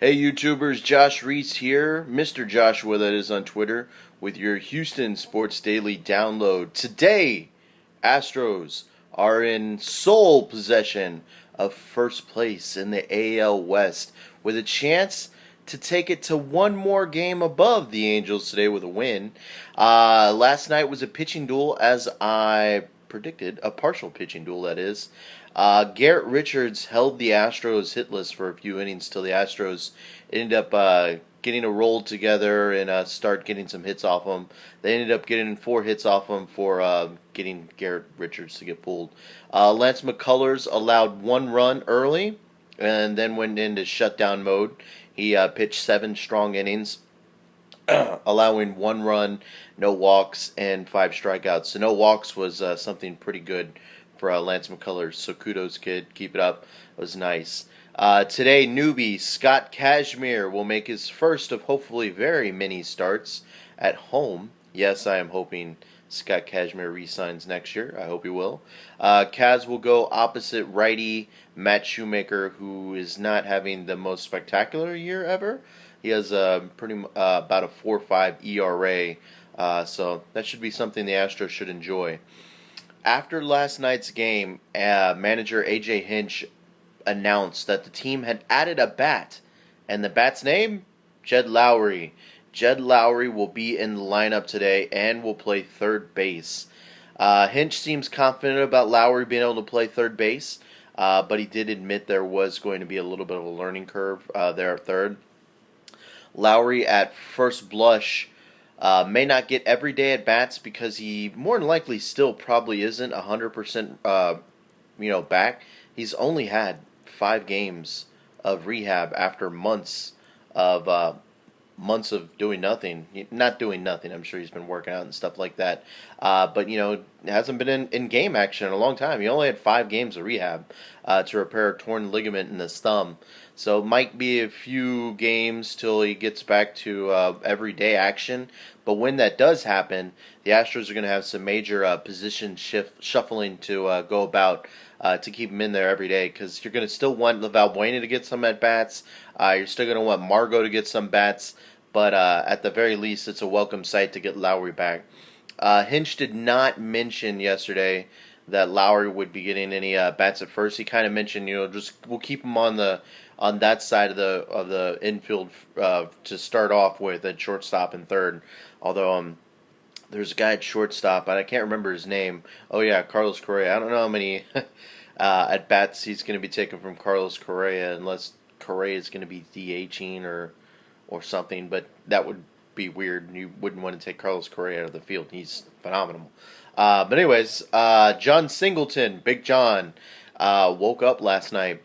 Hey YouTubers, Josh Reese here, Mr. Joshua that is on Twitter, with your Houston Sports Daily download. Today, Astros are in sole possession of first place in the AL West with a chance to take it to one more game above the Angels today with a win. Last night was a pitching duel, as I predicted, a partial pitching duel, that is. Garrett Richards held the Astros hitless for a few innings till the Astros ended up getting a roll together and start getting some hits off him. They ended up getting 4 hits off him for getting Garrett Richards to get pulled. Lance McCullers allowed 1 run early and then went into shutdown mode. He pitched 7 strong innings, allowing 1 run, no walks, and 5 strikeouts. So no walks was something pretty good for Lance McCullers. So kudos, kid. Keep it up. It was nice. Today, newbie Scott Kazmir will make his first of hopefully very many starts at home. Yes, I am hoping Scott Kazmir re-signs next year. I hope he will. Kaz will go opposite righty Matt Shoemaker, who is not having the most spectacular year ever. He has about a 4.5 ERA, so that should be something the Astros should enjoy. After last night's game, manager A.J. Hinch announced that the team had added a bat, and the bat's name? Jed Lowry. Jed Lowry will be in the lineup today and will play third base. Hinch seems confident about Lowry being able to play third base, but he did admit there was going to be a little bit of a learning curve there at third. Lowry, at first blush, may not get everyday at bats because he more than likely still probably isn't 100% back. He's only had 5 games of rehab after months of doing nothing. Not doing nothing. I'm sure he's been working out and stuff like that. But hasn't been in game action in a long time. He only had 5 games of rehab to repair a torn ligament in his thumb. So it might be a few games till he gets back to everyday action. But when that does happen, the Astros are going to have some major position shuffling to go about to keep him in there every day, because you're going to still want Valbuena to get some at-bats. You're still going to want Margot to get some bats. But at the very least, it's a welcome sight to get Lowry back. Hinch did not mention yesterday that Lowry would be getting any bats at first. He kind of mentioned, just we'll keep him on that side of the infield to start off with at shortstop and third. Although there's a guy at shortstop, and I can't remember his name. Oh yeah, Carlos Correa. I don't know how many at bats he's going to be taking from Carlos Correa, unless Correa is going to be DHing or something. But that would be weird. You wouldn't want to take Carlos Correa out of the field. He's phenomenal. But anyways, John Singleton, Big John, woke up last night.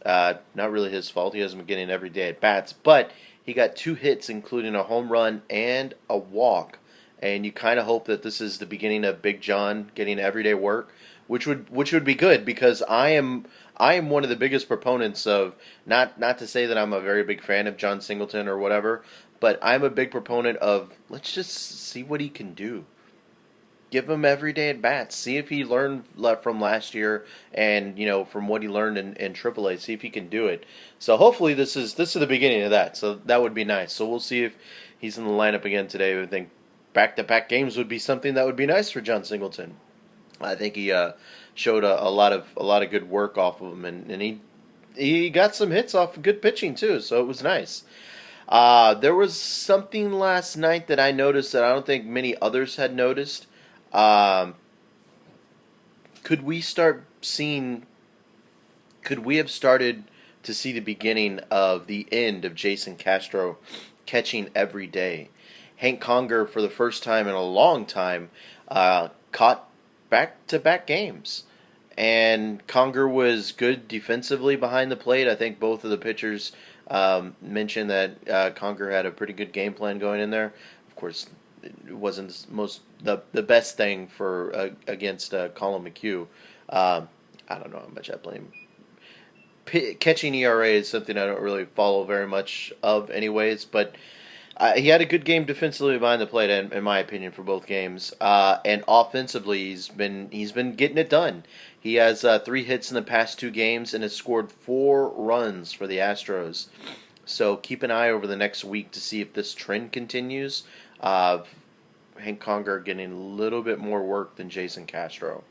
Not really his fault. He hasn't been getting every day at bats, but he got 2 hits, including a home run and a walk. And you kind of hope that this is the beginning of Big John getting everyday work, which would be good, because I am one of the biggest proponents of, not to say that I'm a very big fan of John Singleton or whatever, but I'm a big proponent of, let's just see what he can do. Give him everyday at bats. See if he learned from last year, and from what he learned in AAA. See if he can do it. So hopefully this is the beginning of that. So that would be nice. So we'll see if he's in the lineup again today. I think back-to-back games would be something that would be nice for John Singleton. I think he showed a lot of good work off of him, and he got some hits off of good pitching too. So it was nice. There was something last night that I noticed that I don't think many others had noticed. Could we have started to see the beginning of the end of Jason Castro catching every day? Hank Conger, for the first time in a long time, caught back-to-back games. And Conger was good defensively behind the plate. I think both of the pitchers mentioned that Conger had a pretty good game plan going in there. Of course, it wasn't the best thing for against Colin McHugh. I don't know how much I blame. Catching ERA is something I don't really follow very much of, anyways. But he had a good game defensively behind the plate, in my opinion, for both games. And offensively, he's been getting it done. He has 3 hits in the past 2 games and has scored 4 runs for the Astros. So keep an eye over the next week to see if this trend continues. Hank Conger getting a little bit more work than Jason Castro.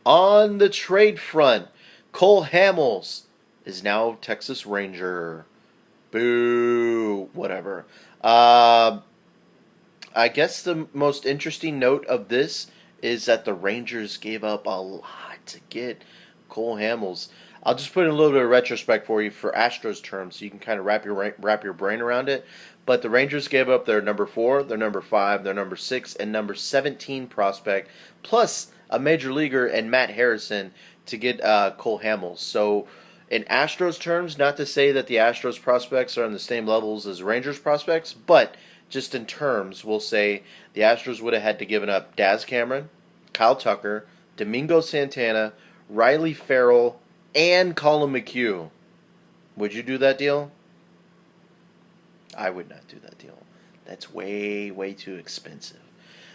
On the trade front, Cole Hamels is now Texas Ranger. Boo. Whatever. I guess the most interesting note of this is that the Rangers gave up a lot to get Cole Hamels. I'll just put in a little bit of retrospect for you for Astros terms, so you can kind of wrap your brain around it. But the Rangers gave up their number 4, their number 5, their number 6, and number 17 prospect, plus a major leaguer and Matt Harrison to get Cole Hamels. So in Astros terms, not to say that the Astros prospects are on the same levels as Rangers prospects, but just in terms, we'll say the Astros would have had to give up Daz Cameron, Kyle Tucker, Domingo Santana, Riley Farrell, and Colin McHugh. Would you do that deal? I would not do that deal. That's way, way too expensive.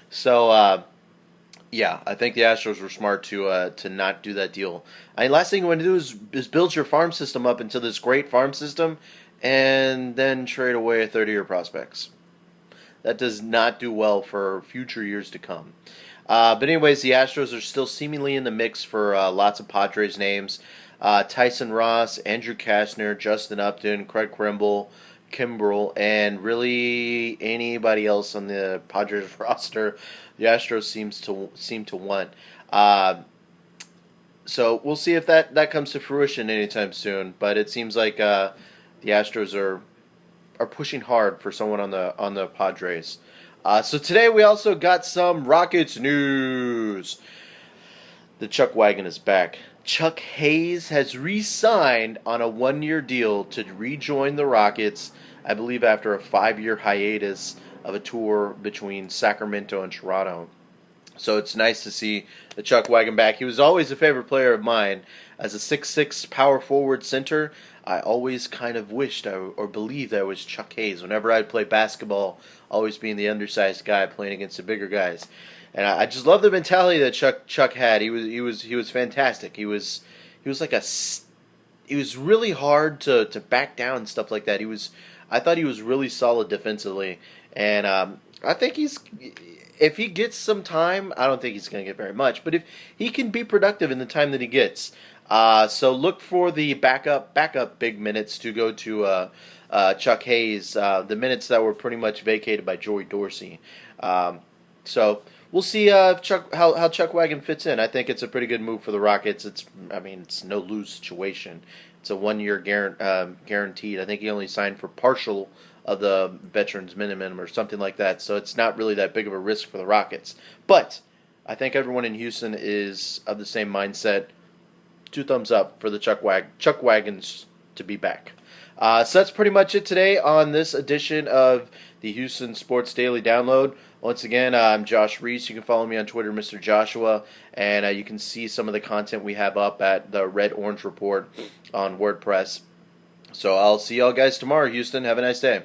So, yeah, I think the Astros were smart to not do that deal. Last thing you want to do is build your farm system up into this great farm system and then trade away 30-year prospects. That does not do well for future years to come. But anyways, the Astros are still seemingly in the mix for lots of Padres names. Tyson Ross, Andrew Kastner, Justin Upton, Craig Kimbrell, and really anybody else on the Padres roster, the Astros seem to want. So we'll see if that comes to fruition anytime soon. But it seems like the Astros are pushing hard for someone on the Padres. So today we also got some Rockets news. The Chuck Wagon is back. Chuck Hayes has re-signed on a 1-year deal to rejoin the Rockets, I believe after a 5-year hiatus of a tour between Sacramento and Toronto. So it's nice to see the Chuck Wagon back. He was always a favorite player of mine. As a 6'6" power forward center, I always kind of wished or believed I was Chuck Hayes. Whenever I'd play basketball, always being the undersized guy playing against the bigger guys. And I just love the mentality that Chuck had. He was fantastic. He was really hard to back down and stuff like that. I thought he was really solid defensively, and I think if he gets some time, I don't think he's going to get very much, but if he can be productive in the time that he gets, so look for the backup big minutes to go to Chuck Hayes, the minutes that were pretty much vacated by Joey Dorsey. So we'll see how Chuck Wagon fits in. I think it's a pretty good move for the Rockets. It's no lose situation. It's a 1-year guaranteed. I think he only signed for partial of the veterans minimum or something like that. So it's not really that big of a risk for the Rockets. But I think everyone in Houston is of the same mindset. 2 thumbs up for the Chuck Wagons to be back. So that's pretty much it today on this edition of the Houston Sports Daily Download. Once again, I'm Josh Reese. You can follow me on Twitter, Mr. Joshua, and you can see some of the content we have up at the Red Orange Report on WordPress. So I'll see y'all guys tomorrow, Houston. Have a nice day.